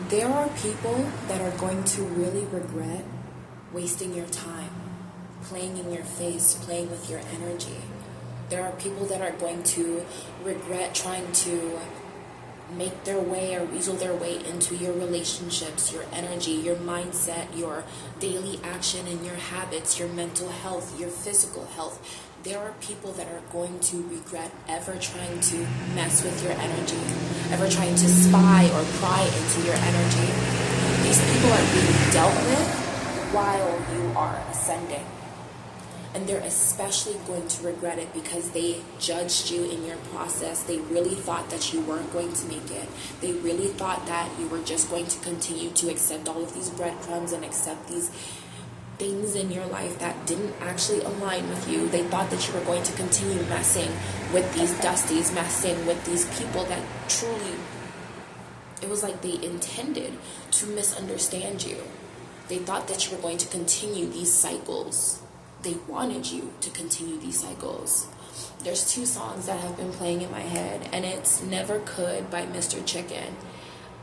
There are people that are going to really regret wasting your time, playing in your face, playing with your energy. There are people that are going to regret trying to make their way or weasel their way into your relationships, your energy, your mindset, your daily action and your habits, your mental health, your physical health. There are people that are going to regret ever trying to mess with your energy, ever trying to spy or pry into your energy. These people are being dealt with while you are ascending. And they're especially going to regret it because they judged you in your process. They really thought that you weren't going to make it. They really thought that you were just going to continue to accept all of these breadcrumbs and accept these things in your life that didn't actually align with you. They thought that you were going to continue messing with these dusties, messing with these people that truly, it was like they intended to misunderstand you. They thought that you were going to continue these cycles. They wanted you to continue these cycles. There's two songs that have been playing in my head, and it's Never Could by Mr. Chicken.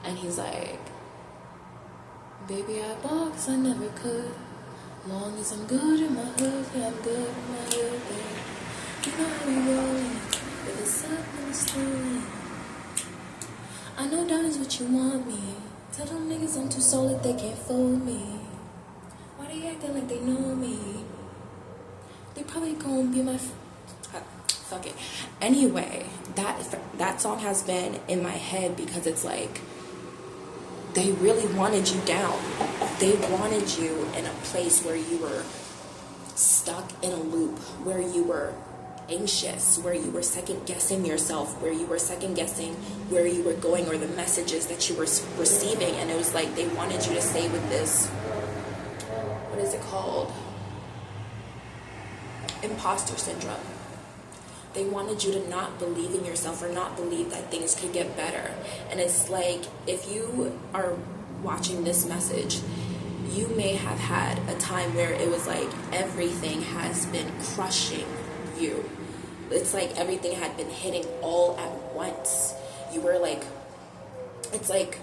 And he's like, baby, I bought 'cause I never could. Long as I'm good in my hood, yeah, I'm good in my hood, yeah. You know how we rollin', if it's up and it's slowin'. I know that is what you want me. Tell them niggas I'm too solid, they can't fold me. Why they acting like they know me? They probably gonna be my fuck it. Anyway, that song has been in my head because it's like they really wanted you down. They wanted you in a place where you were stuck in a loop, where you were anxious, where you were second guessing yourself, where you were second guessing where you were going or the messages that you were receiving. And it was like they wanted you to stay with this, what is it called? Imposter syndrome. They wanted you to not believe in yourself or not believe that things could get better. And it's like, if you are watching this message, you may have had a time where it was like everything has been crushing you. It's like everything had been hitting all at once. You were like, it's like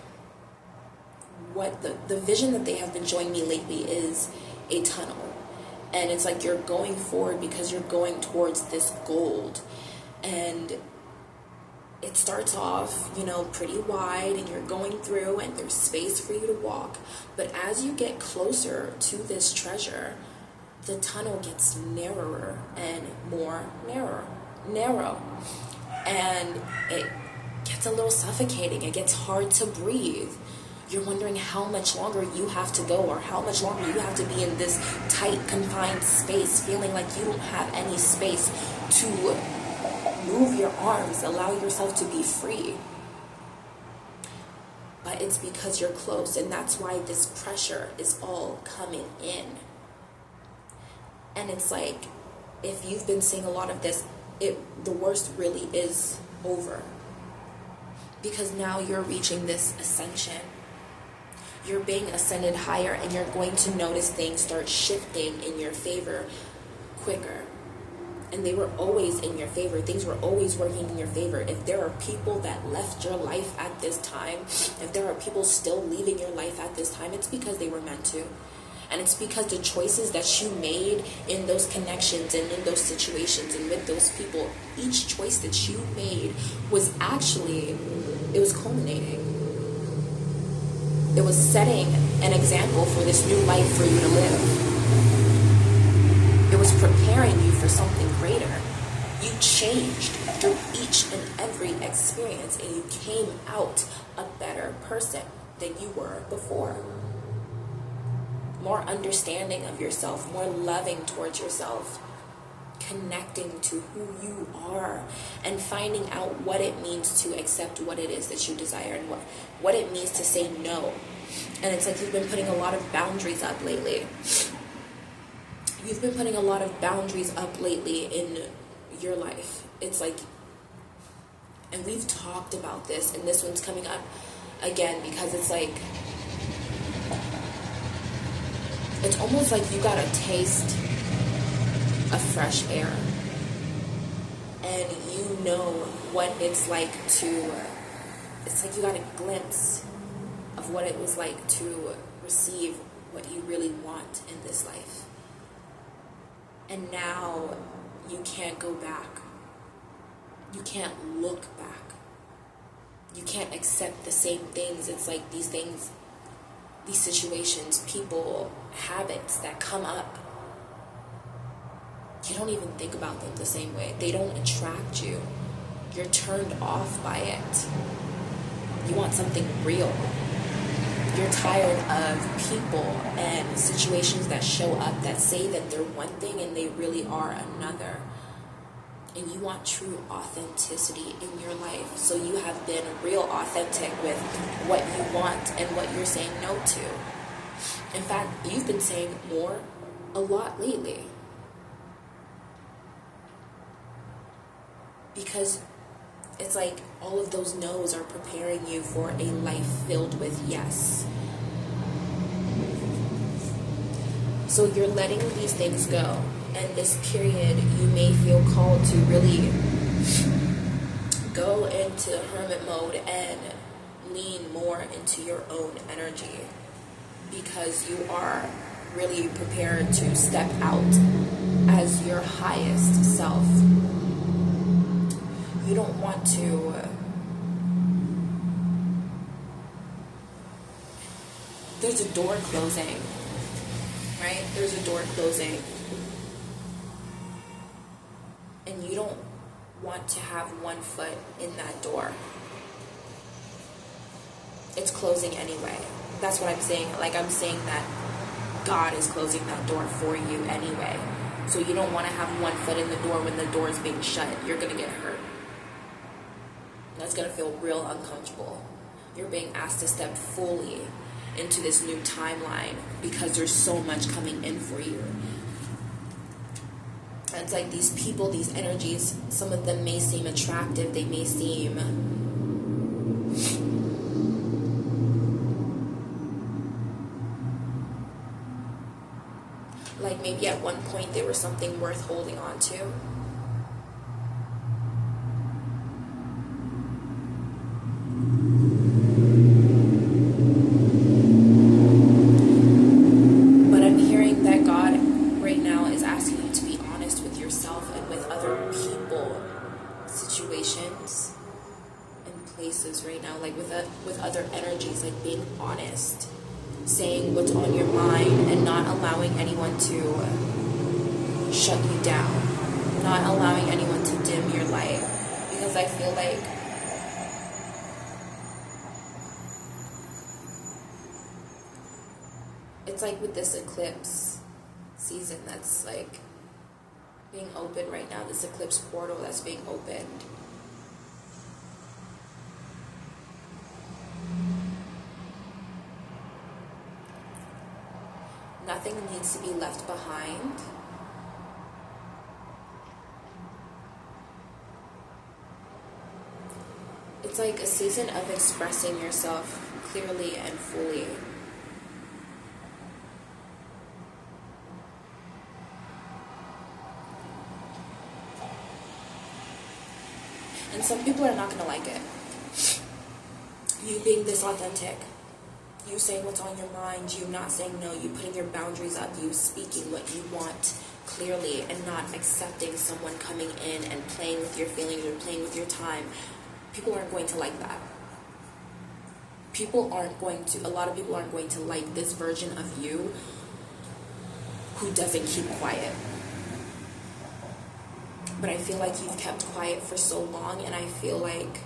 what the vision that they have been showing me lately is a tunnel. And it's like you're going forward because you're going towards this gold. And it starts off, pretty wide, and you're going through and there's space for you to walk. But as you get closer to this treasure, the tunnel gets narrower and more narrow. And it gets a little suffocating. It gets hard to breathe. You're wondering how much longer you have to go or how much longer you have to be in this tight, confined space, feeling like you don't have any space to move your arms, allow yourself to be free. But it's because you're close, and that's why this pressure is all coming in. And it's like, if you've been seeing a lot of this, the worst really is over. Because now you're reaching this ascension. You're being ascended higher, and you're going to notice things start shifting in your favor quicker. And they were always in your favor. Things were always working in your favor. If there are people that left your life at this time, if there are people still leaving your life at this time, it's because they were meant to. And it's because the choices that you made in those connections and in those situations and with those people, each choice that you made was actually, it was culminating. It was setting an example for this new life for you to live. It was preparing you for something greater. You changed through each and every experience, and you came out a better person than you were before. More understanding of yourself, more loving towards yourself, connecting to who you are, and finding out what it means to accept what it is that you desire and what it means to say no. And it's like you've been putting a lot of boundaries up lately. You've been putting a lot of boundaries up lately in your life. It's like, and we've talked about this, and this one's coming up again because it's like, it's almost like you got a taste of fresh air, and you know what it's like you got a glimpse of of what it was like to receive what you really want in this life. And now you can't go back. You can't look back. You can't accept the same things. It's like these things, these situations, people, habits that come up, you don't even think about them the same way. They don't attract you. You're turned off by it. You want something real. You're tired of people and situations that show up that say that they're one thing and they really are another. And you want true authenticity in your life. So you have been real authentic with what you want and what you're saying no to. In fact, you've been saying more a lot lately. Because it's like all of those no's are preparing you for a life filled with yes. So you're letting these things go. And this period, you may feel called to really go into hermit mode and lean more into your own energy. Because you are really prepared to step out as your highest self. You don't want to there's a door closing, right? There's a door closing. And you don't want to have one foot in that door. It's closing anyway. That's what I'm saying. Like, I'm saying that God is closing that door for you anyway. So you don't want to have one foot in the door when the door is being shut. You're going to get hurt. That's going to feel real uncomfortable. You're being asked to step fully into this new timeline because there's so much coming in for you. And it's like these people, these energies, some of them may seem attractive. They may seem like maybe at one point they were something worth holding on to. Right now, like with other energies, like being honest, saying what's on your mind and not allowing anyone to shut you down, not allowing anyone to dim your light, because I feel like it's like with this eclipse season that's like being opened right now, this eclipse portal that's being opened. Nothing needs to be left behind. It's like a season of expressing yourself clearly and fully. And some people are not going to like it. You being this authentic. You saying what's on your mind, you not saying no, you putting your boundaries up, you speaking what you want clearly and not accepting someone coming in and playing with your feelings or playing with your time. People aren't going to like that. A lot of people aren't going to like this version of you who doesn't keep quiet. But I feel like you've kept quiet for so long, and I feel like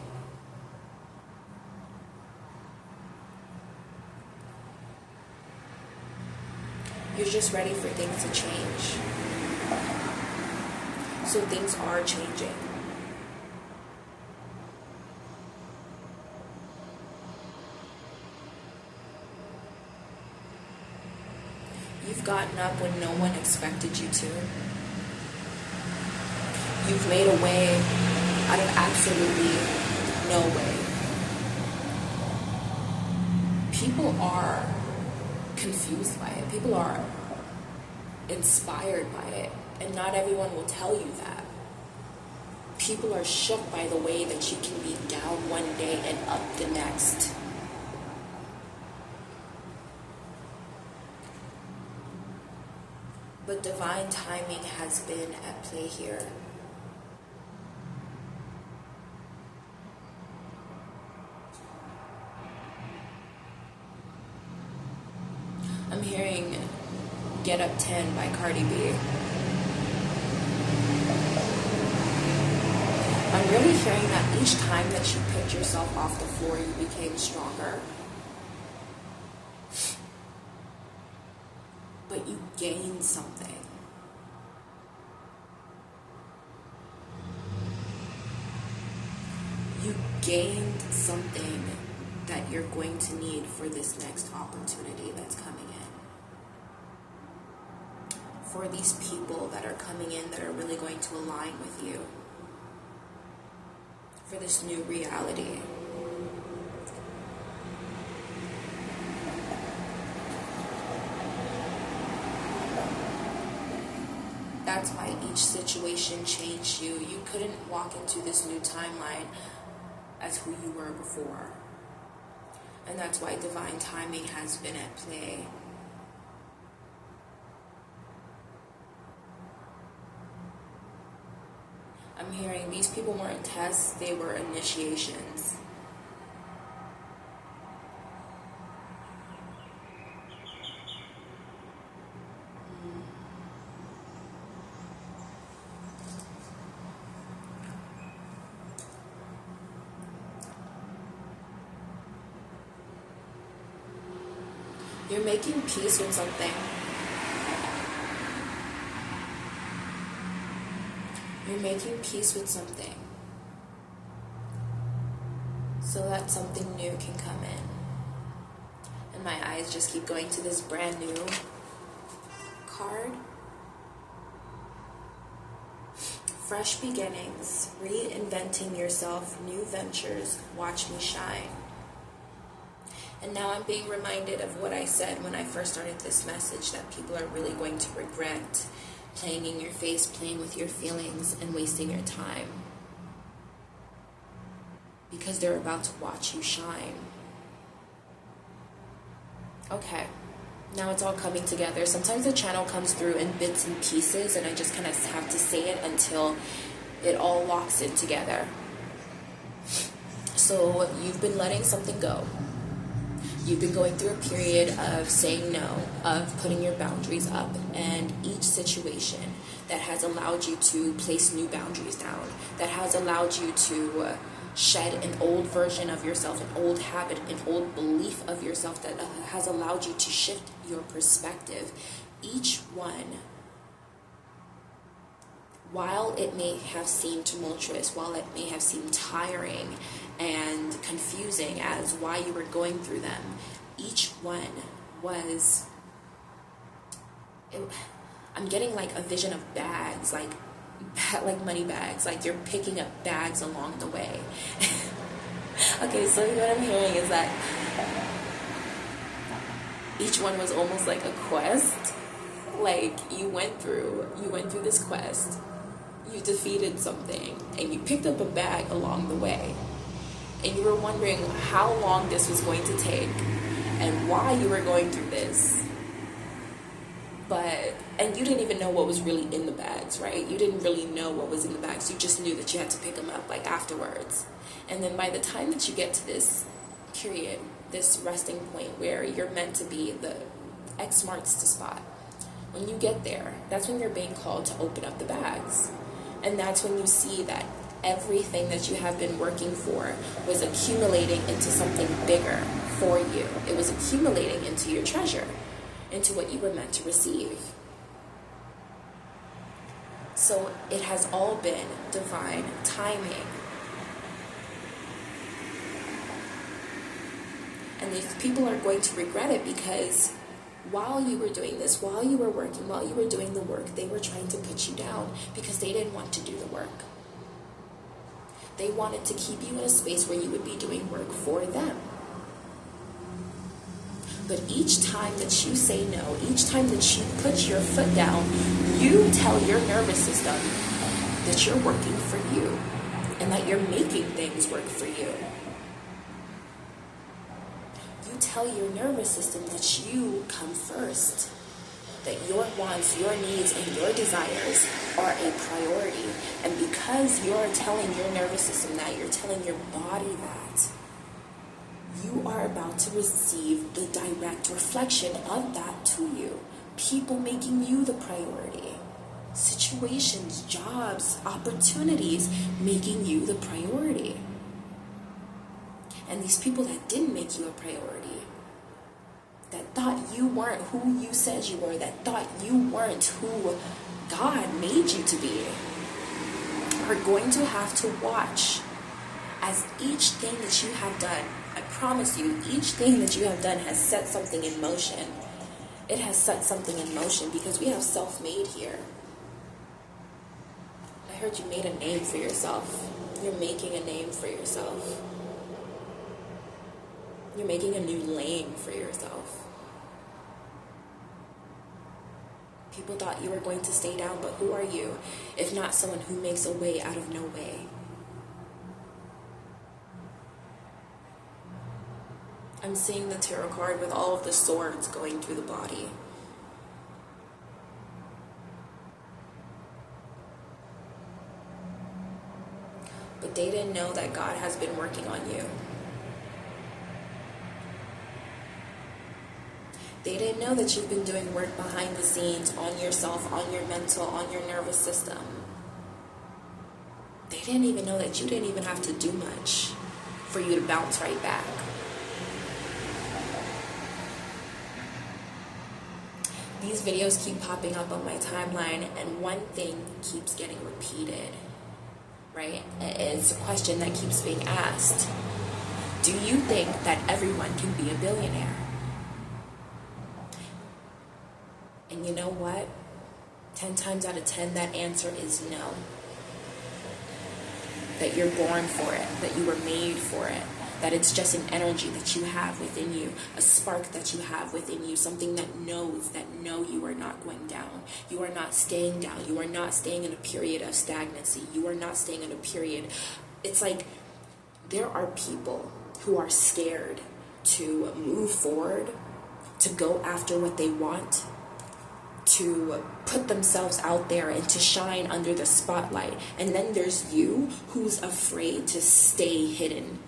you're just ready for things to change. So things are changing. You've gotten up when no one expected you to. You've made a way out of absolutely no way. People are confused by it. People are inspired by it. And not everyone will tell you that. People are shook by the way that you can be down one day and up the next. But divine timing has been at play here. I'm hearing Get Up 10 by Cardi B. I'm really hearing that each time that you picked yourself off the floor, you became stronger. But you gained something. You gained something that you're going to need for this next opportunity that's coming in. For these people that are coming in that are really going to align with you. For this new reality. That's why each situation changed you. You couldn't walk into this new timeline as who you were before. And that's why divine timing has been at play. I'm hearing these people weren't tests, they were initiations. You're making peace with something. You're making peace with something. So that something new can come in. And my eyes just keep going to this brand new card. Fresh beginnings, reinventing yourself, new ventures, watch me shine. And now I'm being reminded of what I said when I first started this message, that people are really going to regret playing in your face, playing with your feelings, and wasting your time. Because they're about to watch you shine. Okay, now it's all coming together. Sometimes the channel comes through in bits and pieces, and I just kind of have to say it until it all locks in together. So you've been letting something go. You've been going through a period of saying no, of putting your boundaries up, and each situation that has allowed you to place new boundaries down, that has allowed you to shed an old version of yourself, an old habit, an old belief of yourself, that has allowed you to shift your perspective. Each one, while it may have seemed tumultuous, while it may have seemed tiring and confusing as why you were going through them, each one was, I'm getting like a vision of bags, like money bags, like you're picking up bags along the way. Okay, so what I'm hearing is that each one was almost like a quest. Like you went through this quest, you defeated something, and you picked up a bag along the way. And you were wondering how long this was going to take and why you were going through this. And you didn't even know what was really in the bags, right? You didn't really know what was in the bags. You just knew that you had to pick them up like afterwards. And then by the time that you get to this period, this resting point where you're meant to be, the X marks the spot, when you get there, that's when you're being called to open up the bags. And that's when you see that everything that you have been working for was accumulating into something bigger for you. It was accumulating into your treasure, into what you were meant to receive. So it has all been divine timing. And these people are going to regret it, because while you were doing this, while you were working, while you were doing the work, they were trying to put you down because they didn't want to do the work. They wanted to keep you in a space where you would be doing work for them. But each time that you say no, each time that you put your foot down, you tell your nervous system that you're working for you and that you're making things work for you. You tell your nervous system that you come first. that your wants, your needs, and your desires are a priority. And because you're telling your nervous system that, you're telling your body that, you are about to receive the direct reflection of that to you. People making you the priority. Situations, jobs, opportunities making you the priority. And these people that didn't make you a priority, that thought you weren't who you said you were, that thought you weren't who God made you to be, are going to have to watch as each thing that you have done, I promise you, each thing that you have done has set something in motion. It has set something in motion because we have self-made here. I heard you made a name for yourself. You're making a name for yourself. You're making a new lane for yourself. People thought you were going to stay down, but who are you if not someone who makes a way out of no way? I'm seeing the tarot card with all of the swords going through the body. But they didn't know that God has been working on you. They didn't know that you've been doing work behind the scenes on yourself, on your mental, on your nervous system. They didn't even know that you didn't even have to do much for you to bounce right back. These videos keep popping up on my timeline, and one thing keeps getting repeated, right? It's a question that keeps being asked. Do you think that everyone can be a billionaire? And you know what? 10 times out of 10, that answer is no. That you're born for it, that you were made for it, that it's just an energy that you have within you, a spark that you have within you, something that knows that no, you are not going down. You are not staying down. You are not staying in a period of stagnancy. You are not staying in a period. It's like there are people who are scared to move forward, to go after what they want, to put themselves out there and to shine under the spotlight. And then there's you who's afraid to stay hidden.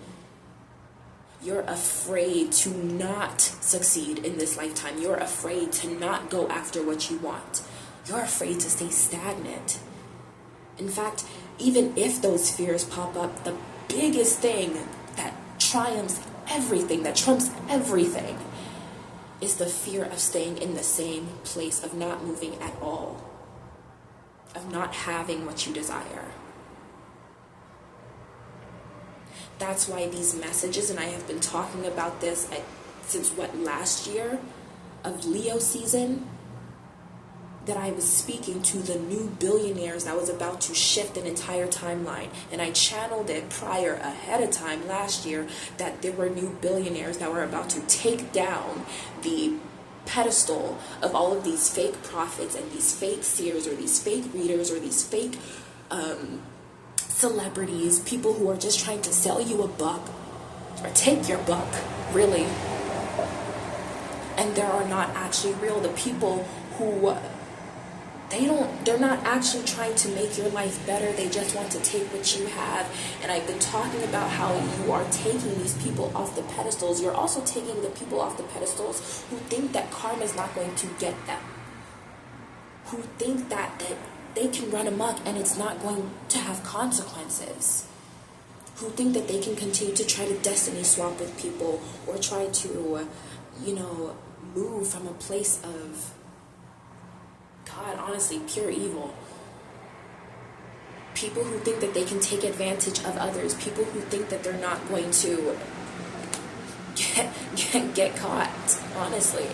You're afraid to not succeed in this lifetime. You're afraid to not go after what you want. You're afraid to stay stagnant. In fact, even if those fears pop up, the biggest thing that trumps everything, is the fear of staying in the same place, of not moving at all, of not having what you desire. That's why these messages, and I have been talking about this since last year of Leo season, that I was speaking to the new billionaires that was about to shift an entire timeline. And I channeled it ahead of time last year, that there were new billionaires that were about to take down the pedestal of all of these fake prophets and these fake seers or these fake readers or these fake celebrities, people who are just trying to sell you a buck or take your buck, really. And they are not actually real. The people who they're not actually trying to make your life better. They just want to take what you have. And I've been talking about how you are taking these people off the pedestals. You're also taking the people off the pedestals who think that karma is not going to get them. Who think that they can run amok and it's not going to have consequences. Who think that they can continue to try to destiny swap with people or try to, move from a place of, God, honestly, pure evil. People who think that they can take advantage of others. People who think that they're not going to get caught, honestly.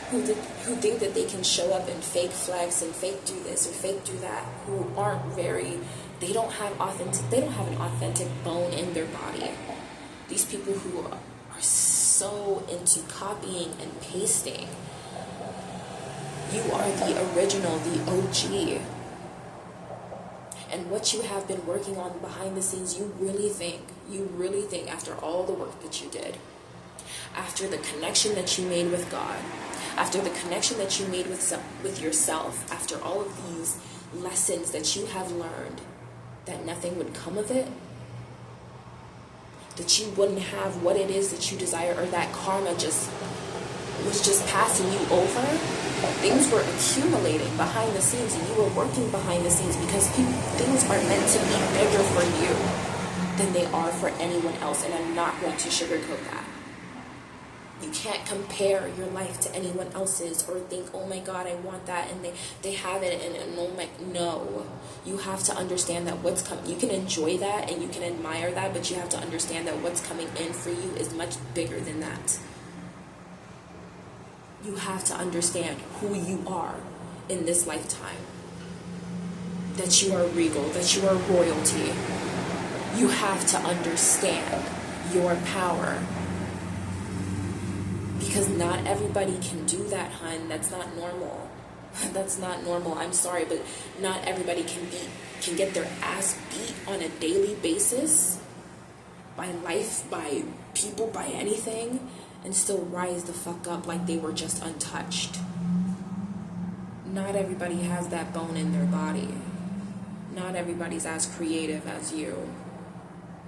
Who think that they can show up and fake flex and fake do this or fake do that. Who aren't they don't have an authentic bone in their body. These people who are so into copying and pasting. You are the original, the OG. And what you have been working on behind the scenes, you really think after all the work that you did, after the connection that you made with God, after the connection that you made with yourself, after all of these lessons that you have learned, that nothing would come of it, that you wouldn't have what it is that you desire, or that karma was just passing you over. Things were accumulating behind the scenes, and you were working behind the scenes, because things are meant to be bigger for you than they are for anyone else. And I'm not going to sugarcoat that. You can't compare your life to anyone else's or think, oh my God, I want that, and they have it, and oh my, no. You have to understand that what's coming, you can enjoy that and you can admire that, but you have to understand that what's coming in for you is much bigger than that. You have to understand who you are in this lifetime. That you are regal, that you are royalty. You have to understand your power. Because not everybody can do that, hun. That's not normal. That's not normal. I'm sorry, but not everybody can get their ass beat on a daily basis by life, by people, by anything, and still rise the fuck up like they were just untouched. Not everybody has that bone in their body. Not everybody's as creative as you.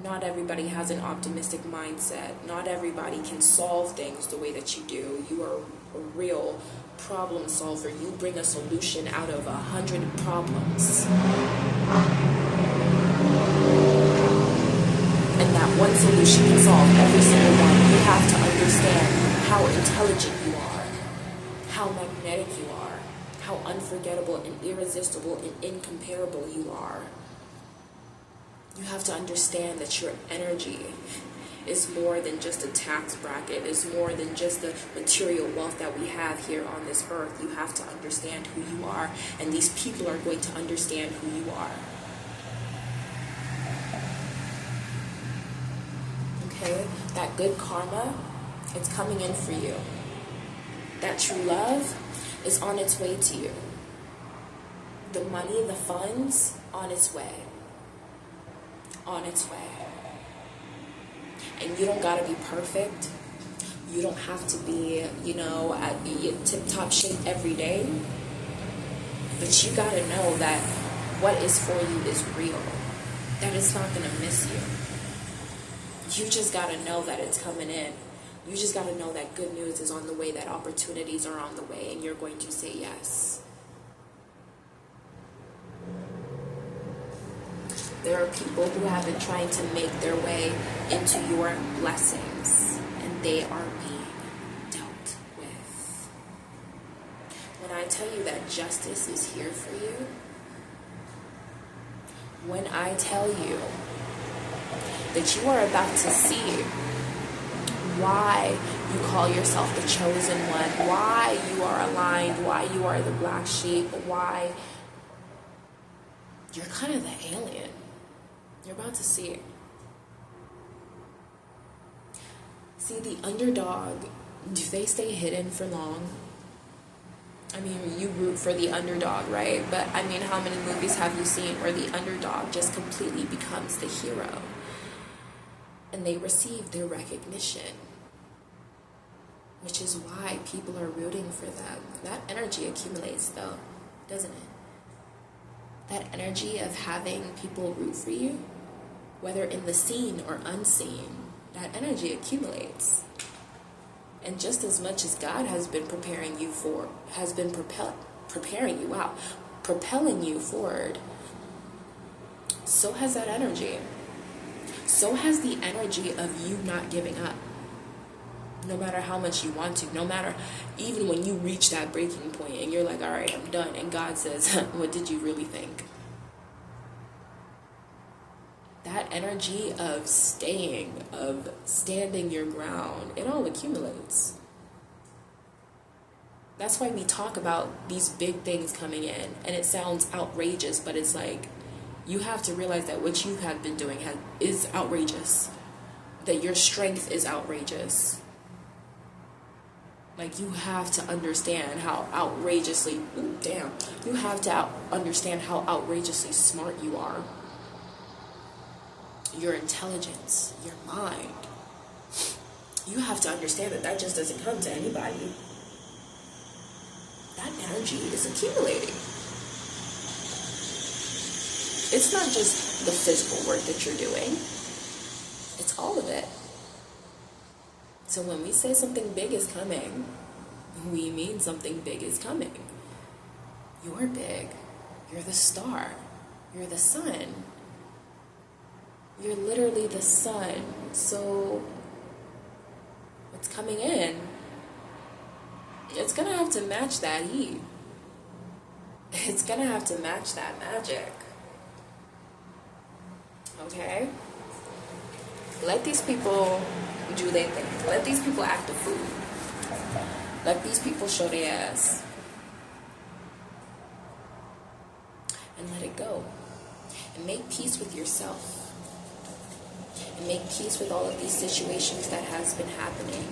Not everybody has an optimistic mindset. Not everybody can solve things the way that you do. You are a real problem solver. You bring a solution out of 100 problems. And that one solution can solve every single one. You have to understand how intelligent you are, how magnetic you are, how unforgettable and irresistible and incomparable you are. You have to understand that your energy is more than just a tax bracket, is more than just the material wealth that we have here on this earth. You have to understand who you are, and these people are going to understand who you are. Okay? That good karma, it's coming in for you. That true love is on its way to you. The money, the funds, on its way. On its way. And you don't gotta be perfect. You don't have to be, at tip-top shape every day. But you gotta know that what is for you is real. That it's not gonna miss you. You just gotta know that it's coming in. You just gotta know that good news is on the way, that opportunities are on the way, and you're going to say yes. There are people who have been trying to make their way into your blessings, and they are being dealt with. When I tell you that justice is here for you, when I tell you that you are about to see why you call yourself the chosen one, why you are aligned, why you are the black sheep, why you're kind of the alien. You're about to see it. See, the underdog, do they stay hidden for long? I mean, you root for the underdog, right? But I mean, how many movies have you seen where the underdog just completely becomes the hero? And they receive their recognition. Which is why people are rooting for them. That energy accumulates though, doesn't it? That energy of having people root for you, whether in the seen or unseen, that energy accumulates. And just as much as God has been preparing you for, propelling you forward, so has that energy. So has the energy of you not giving up. No matter how much you want to, no matter, even when you reach that breaking point and you're like, all right, I'm done. And God says, what did you really think? That energy of staying, of standing your ground, it all accumulates. That's why we talk about these big things coming in. And it sounds outrageous, but it's like, you have to realize that what you have been doing is outrageous. That your strength is outrageous. Like, you have to understand how outrageously, you have to understand how outrageously smart you are. Your intelligence, your mind. you have to understand that that just doesn't come to anybody. That energy is accumulating. It's not just the physical work that you're doing. It's all of it. So when we say something big is coming, we mean something big is coming. You're big. You're the star. You're the sun. You're literally the sun. So what's coming in, it's going to have to match that heat. It's going to have to match that magic. Okay? Let these people do their thing. Let these people act a fool. Let these people show their ass. And let it go. And make peace with yourself. And make peace with all of these situations that has been happening.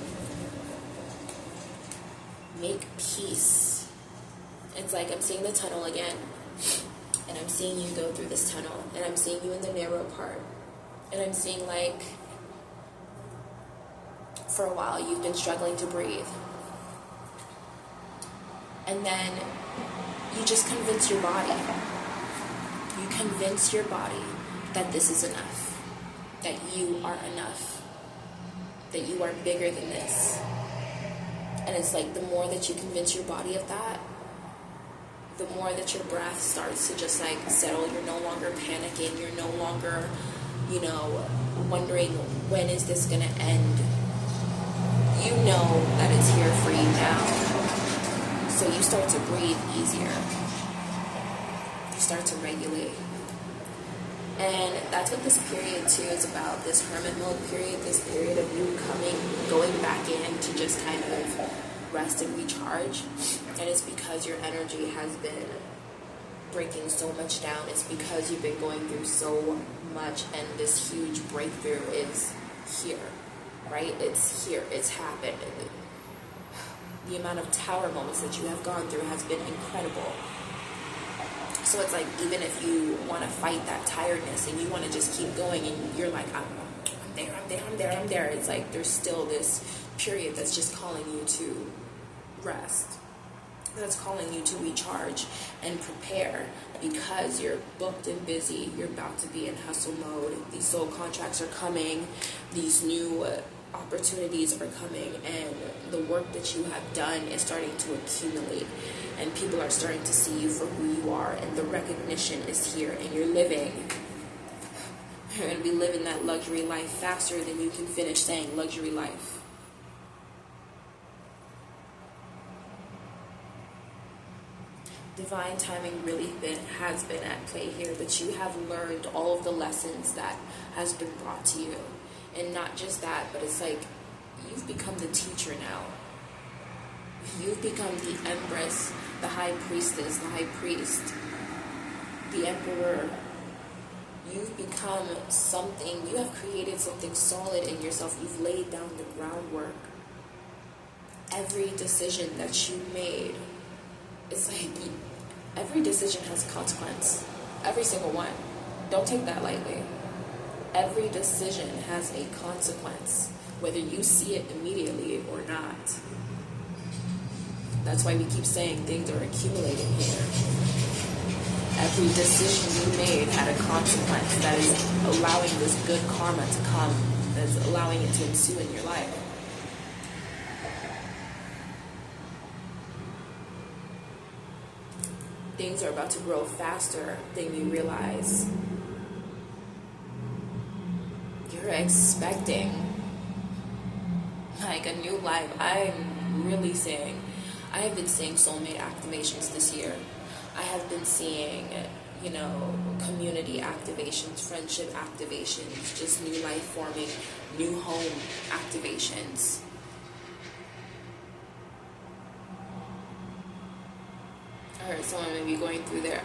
Make peace. It's like I'm seeing the tunnel again. And I'm seeing you go through this tunnel. And I'm seeing you in the narrow part. And I'm seeing like, for a while you've been struggling to breathe. And then you just convince your body. You convince your body that this is enough. That you are enough. That you are bigger than this. And it's like the more that you convince your body of that, the more that your breath starts to just like settle. You're no longer panicking. You're no longer, wondering when is this going to end. You know that it's here for you now. So you start to breathe easier. You start to regulate. And that's what this period too is about, this hermit mode period, this period of you going back in to just kind of rest and recharge. And it's because your energy has been breaking so much down. It's because you've been going through so much, and this huge breakthrough is here, right? It's here, it's happened. The amount of tower moments that you have gone through has been incredible. So it's like, even if you want to fight that tiredness and you want to just keep going and you're like, I'm there. It's like there's still this period that's just calling you to rest. That's calling you to recharge and prepare, because you're booked and busy. You're about to be in hustle mode. These soul contracts are coming. These new opportunities are coming, and the work that you have done is starting to accumulate, and people are starting to see you for who you are, and the recognition is here, and you're going to be living that luxury life faster than you can finish saying luxury life. Divine timing really has been at play here, that you have learned all of the lessons that has been brought to you. And not just that, but it's like you've become the teacher now. You've become the empress, the high priestess, the high priest, the emperor. You've become something. You have created something solid in yourself. You've laid down the groundwork. Every decision that you made, it's like every decision has a consequence. Every single one. Don't take that lightly. Every decision has a consequence, whether you see it immediately or not. That's why we keep saying things are accumulating here. Every decision you made had a consequence that is allowing this good karma to come, that's allowing it to ensue in your life. Things are about to grow faster than you realize. You're expecting like a new life. I'm really saying, I have been seeing soulmate activations this year. I have been seeing, community activations, friendship activations, just new life forming, new home activations. I heard someone may be going through their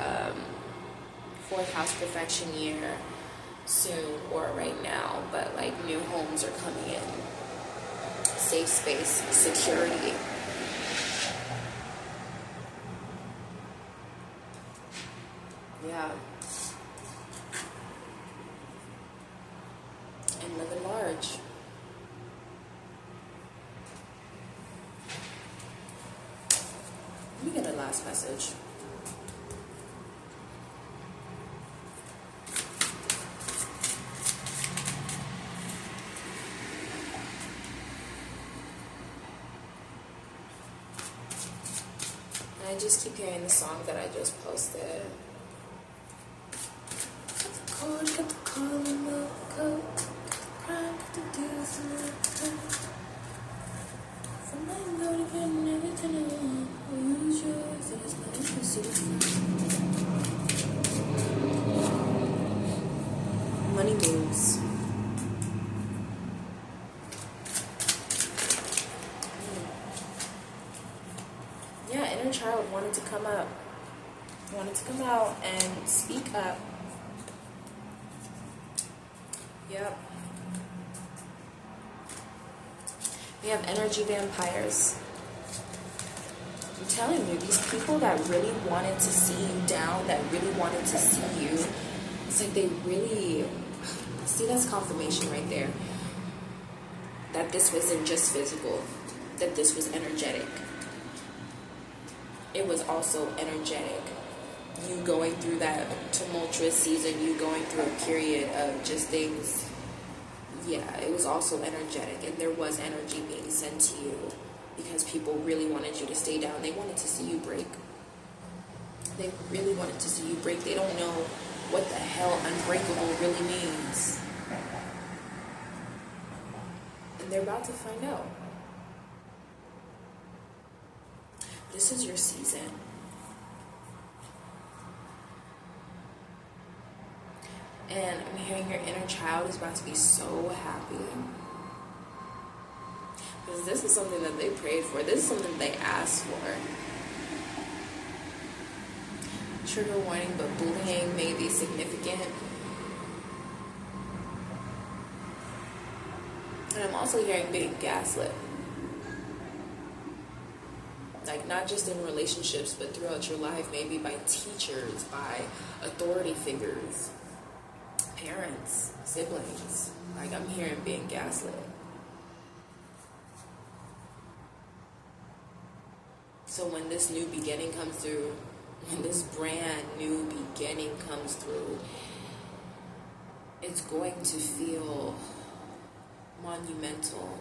4th house perfection year soon or right now, but like new homes are coming in. Safe space, security. Yeah. And living large. last message. And I just keep hearing the song that I just posted. Cut the cord, cut the collar, milk coat, crime, cut the dues, and from my motive and everything I want, I'll use yours as my interest. Money moves. Yeah, inner child wanted to come up. Wanted to come out and speak up. Yep. We have energy vampires. I'm telling you, these people that really wanted to see you down, that really wanted to see you, it's like they really, see, that's confirmation right there. That this wasn't just physical, that this was energetic. It was also energetic. You going through that tumultuous season, you going through a period of just things. Yeah, it was also energetic, and there was energy being sent to you because people really wanted you to stay down. They wanted to see you break. They really wanted to see you break. They don't know what the hell unbreakable really means. And they're about to find out. This is your season. And I'm hearing your inner child is about to be so happy. Because this is something that they prayed for. This is something they asked for. Trigger warning, but bullying may be significant. And I'm also hearing being gaslit. Like, not just in relationships, but throughout your life, maybe by teachers, by authority figures, parents, siblings. Like, I'm hearing being gaslit. So when this new beginning comes through, when this brand new beginning comes through, it's going to feel monumental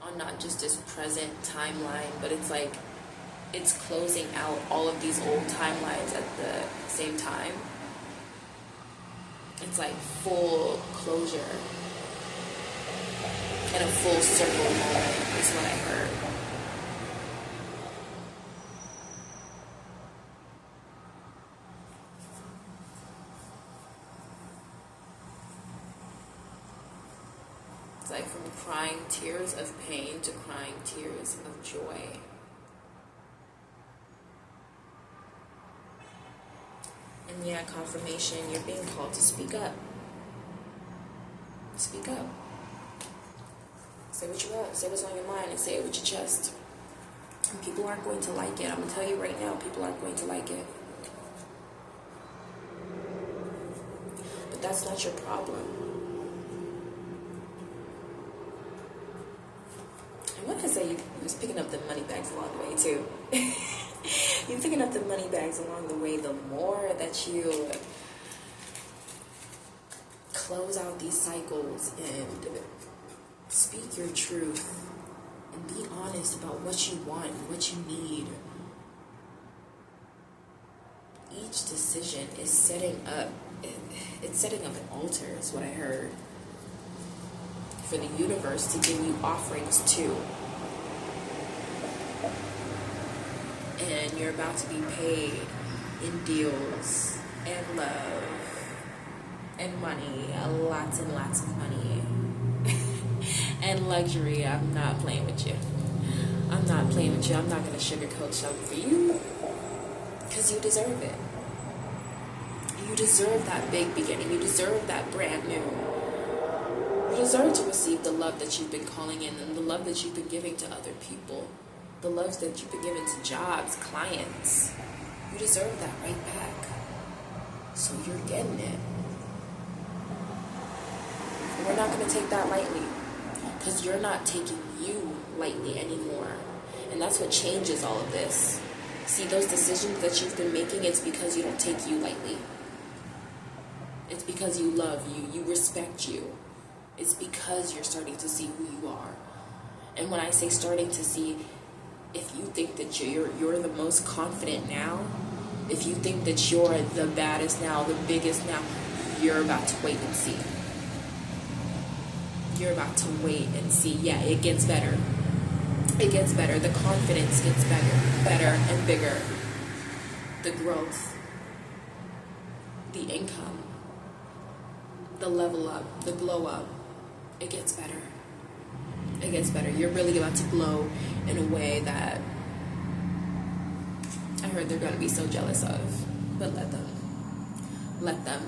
on not just this present timeline, but it's like it's closing out all of these old timelines at the same time. It's like full closure and a full circle moment is what I heard. It's like from crying tears of pain to crying tears of joy. And yeah, confirmation, you're being called to speak up. Speak up. Say what you want, say what's on your mind, and say it with your chest. And people aren't going to like it. I'm going to tell you right now, people aren't going to like it. But that's not your problem. And what did I say? You was picking up the money bags along the way, too. You're picking up the money bags along the way. The more that you close out these cycles and speak your truth and be honest about what you want and what you need, each decision is setting up, it's setting up an altar, is what I heard, for the universe to give you offerings to. And you're about to be paid in deals and love and money, lots and lots of money. And luxury. I'm not playing with you. I'm not playing with you. I'm not going to sugarcoat something for you, because you deserve it. You deserve that big beginning. You deserve that brand new. You deserve to receive the love that you've been calling in, and the love that you've been giving to other people. The love that you've been giving to jobs, clients. You deserve that right back. So you're getting it. And we're not going to take that lightly, because you're not taking you lightly anymore. And that's what changes all of this. See, those decisions that you've been making, it's because you don't take you lightly. It's because you love you, you respect you. It's because you're starting to see who you are. And when I say starting to see, if you think that you're the most confident now, if you think that you're the baddest now, the biggest now, you're about to wait and see. You're about to wait and see. Yeah, it gets better. It gets better. The confidence gets better and bigger. The growth, the income, the level up, the glow up, it gets better. It gets better. You're really about to glow in a way that I heard they're going to be so jealous of. But let them. Let them.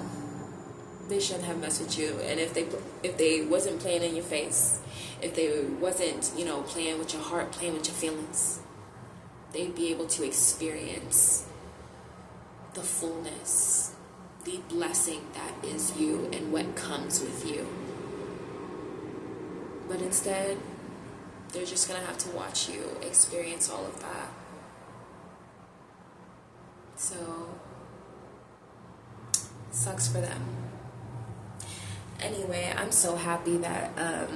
They shouldn't have messed with you. And if they wasn't playing in your face, if they wasn't, playing with your heart, playing with your feelings, they'd be able to experience the fullness, the blessing that is you and what comes with you. But instead, they're just going to have to watch you experience all of that. So, sucks for them. Anyway, I'm so happy that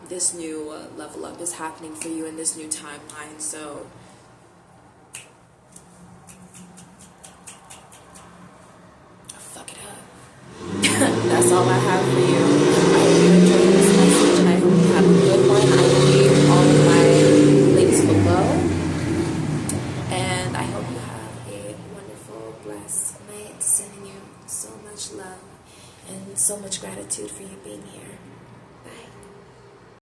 this new level up is happening for you in this new timeline. So, fuck it up. That's all I have for you.